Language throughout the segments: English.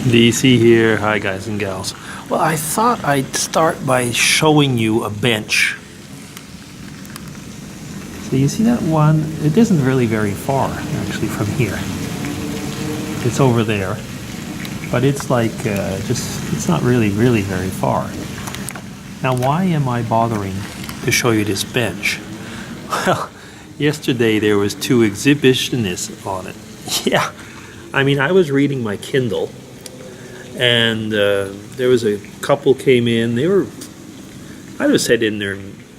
DC here. Hi guys and gals. Well, I thought I'd start by showing you a bench. So you see that one? It isn't really very far actually from here. It's over there. But it's like it's not really very far. Now why am I bothering to show you this bench? Well, yesterday there was 2 exhibitionists on it. Yeah, I mean, I was reading my Kindle, and there was a couple came in. They were, I would have said, in their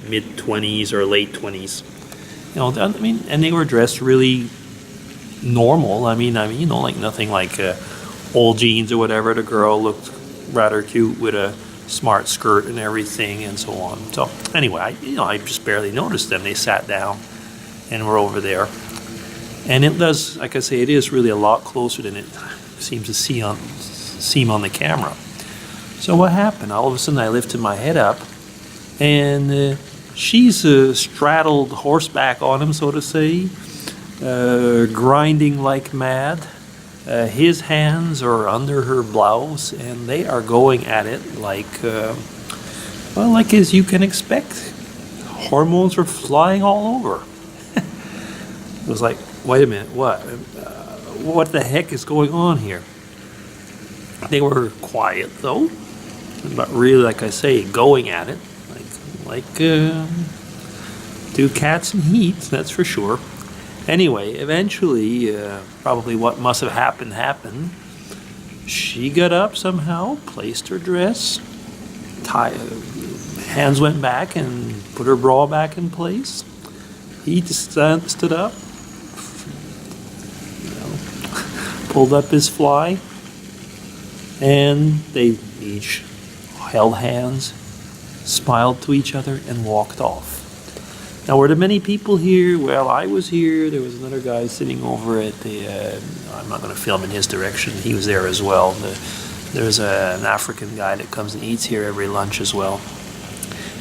mid-20s or late 20s. You know, I mean, and they were dressed really normal. I mean, you know, like nothing like old jeans or whatever. The girl looked rather cute with a smart skirt and everything, and so on. So anyway, I just barely noticed them. They sat down and were over there. And it does, like I say, it is really a lot closer than it seems to seem on the camera. So what happened? All of a sudden I lifted my head up, and she's straddled horseback on him, so to say, grinding like mad. His hands are under her blouse, and they are going at it like, well, like as you can expect. Hormones are flying all over. It was like, wait a minute, what the heck is going on here? They were quiet though, but really, like I say, going at it like 2 cats in heat, that's for sure. Anyway, eventually, probably what must have happened. She got up somehow, placed her dress, hands went back and put her bra back in place. He just stood up, pulled up his fly, and they each held hands, smiled to each other, and walked off. Now, were there many people here? Well, I was here. There was another guy sitting over at the, I'm not going to film in his direction. He was there as well. There's an African guy that comes and eats here every lunch as well.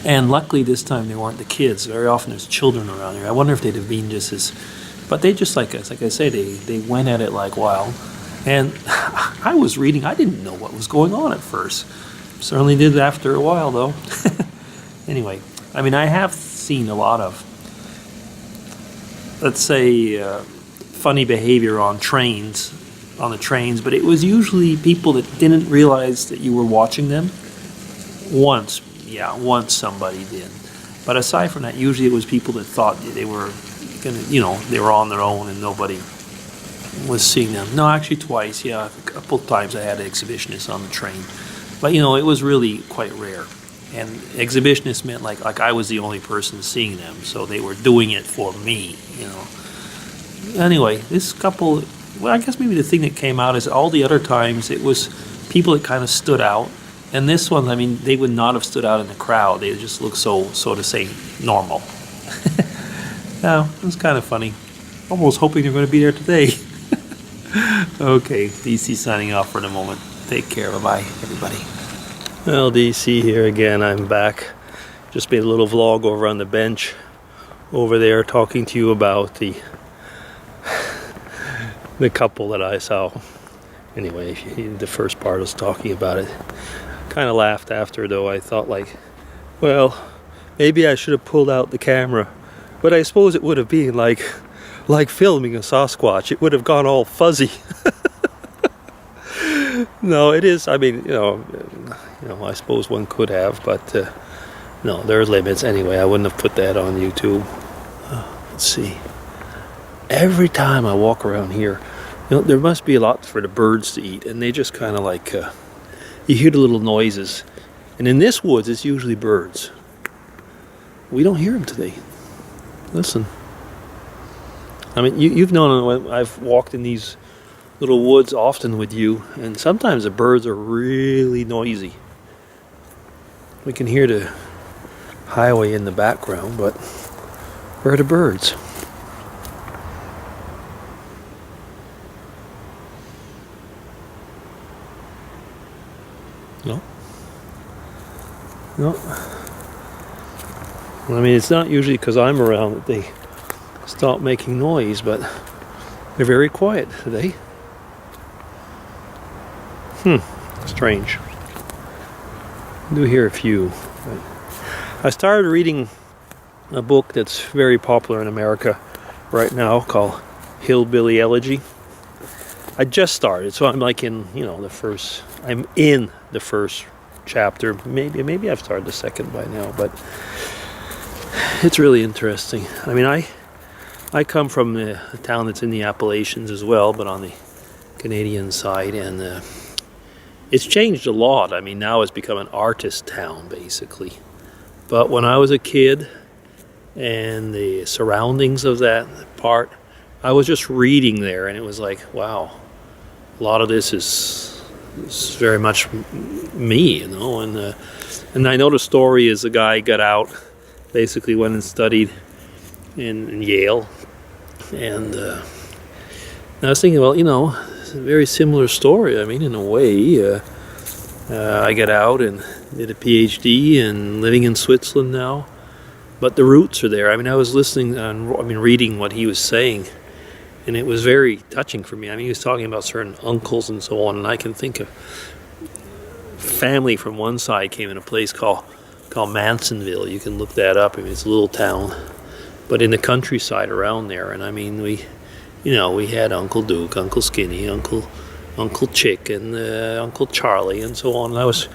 And luckily this time they weren't the kids. Very often there's children around here. I wonder if they'd have been just as, but they just like us. Like I say, they went at it like wild. And I was reading. I didn't know what was going on at first. Certainly did after a while though. Anyway, I mean, I have seen a lot of, let's say, funny behavior on the trains, but it was usually people that didn't realize that you were watching them. Once somebody did. But aside from that, usually it was people that thought they were gonna, they were on their own and nobody was seeing them. No, actually twice, yeah, a couple of times I had exhibitionists on the train. But it was really quite rare. And exhibitionists meant like I was the only person seeing them, so they were doing it for me, Anyway, this couple, well, I guess maybe the thing that came out is all the other times it was people that kind of stood out. And this one, I mean, they would not have stood out in the crowd. They just looked so to say, normal. Now, it was kind of funny. Almost hoping they're going to be there today. Okay, DC signing off for the moment. Take care. Bye-bye, everybody. Well, DC here again. I'm back. Just made a little vlog over on the bench over there talking to you about the couple that I saw. Anyway, the first part was talking about it. Kind of laughed after though. I thought like, well, maybe I should have pulled out the camera, but I suppose it would have been like filming a Sasquatch. It would have gone all fuzzy. No, it is. I mean, I suppose one could have, but no, there are limits. Anyway, I wouldn't have put that on YouTube. Let's see. Every time I walk around here, there must be a lot for the birds to eat, and they just kind of like. You hear the little noises, and in this woods it's usually birds. We don't hear them today. Listen. I mean, you've known I've walked in these little woods often with you, and sometimes the birds are really noisy. We can hear the highway in the background, but where are the birds? No. I mean, it's not usually because I'm around that they stop making noise, but they're very quiet today. Strange. I do hear a few. I started reading a book that's very popular in America right now called Hillbilly Elegy. I just started, so I'm like in, I'm in the first chapter. Maybe I've started the second by now, but it's really interesting. I mean, I come from a town that's in the Appalachians as well, but on the Canadian side, and it's changed a lot. I mean, now it's become an artist town, basically. But when I was a kid, and the surroundings of that part, I was just reading there, and it was like, wow, a lot of this is very much me, and I know the story is the guy got out, basically went and studied in Yale, and I was thinking, well, it's a very similar story. I mean, in a way, I got out and did a PhD and living in Switzerland now, but the roots are there. I mean, I was listening and reading what he was saying, and it was very touching for me. I mean, he was talking about certain uncles and so on, and I can think of family from one side came in a place called Mansonville. You can look that up. I mean, it's a little town, but in the countryside around there. And I mean, we had Uncle Duke, Uncle Skinny, Uncle Chick, and Uncle Charlie, and so on. And I was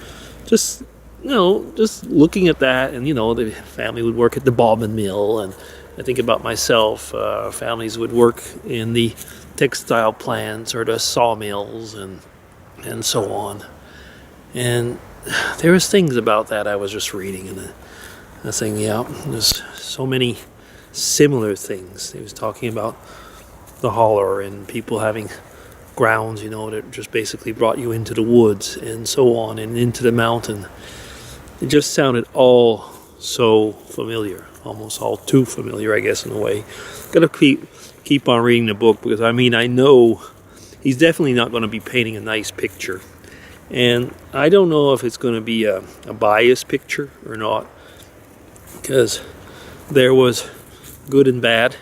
just looking at that, and the family would work at the bobbin mill, and I think about myself. Families would work in the textile plants or the sawmills, and so on. And there was things about that I was just reading, and I was saying, yeah, there's so many similar things. He was talking about the holler and people having grounds, that just basically brought you into the woods and so on, and into the mountain. It just sounded all so familiar, almost all too familiar, I guess, in a way. Gotta keep on reading the book, because I know he's definitely not going to be painting a nice picture. And I don't know if it's going to be a biased picture or not, because there was good and bad,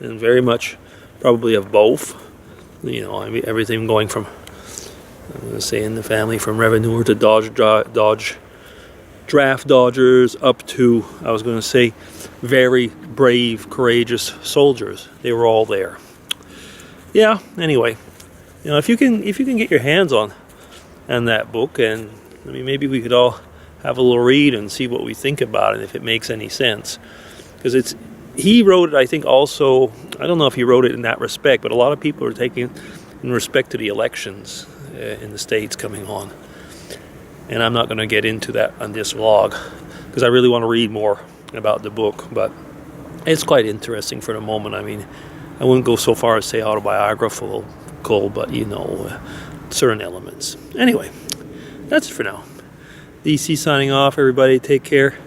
and very much probably of both. Everything going from, I'm going to say, in the family, from revenue to Dodge draft dodgers up to, I was going to say, very brave, courageous soldiers. They were all there. Yeah. Anyway, if you can get your hands on that book, and maybe we could all have a little read and see what we think about it, if it makes any sense, because he wrote it, I think, also. I don't know if he wrote it in that respect, but a lot of people are taking it in respect to the elections in the States coming on. And I'm not going to get into that on this vlog, because I really want to read more about the book. But it's quite interesting for the moment. I mean, I wouldn't go so far as say autobiographical, but certain elements. Anyway, that's it for now. DC signing off. Everybody take care,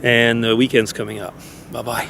and the weekend's coming up. Bye-bye.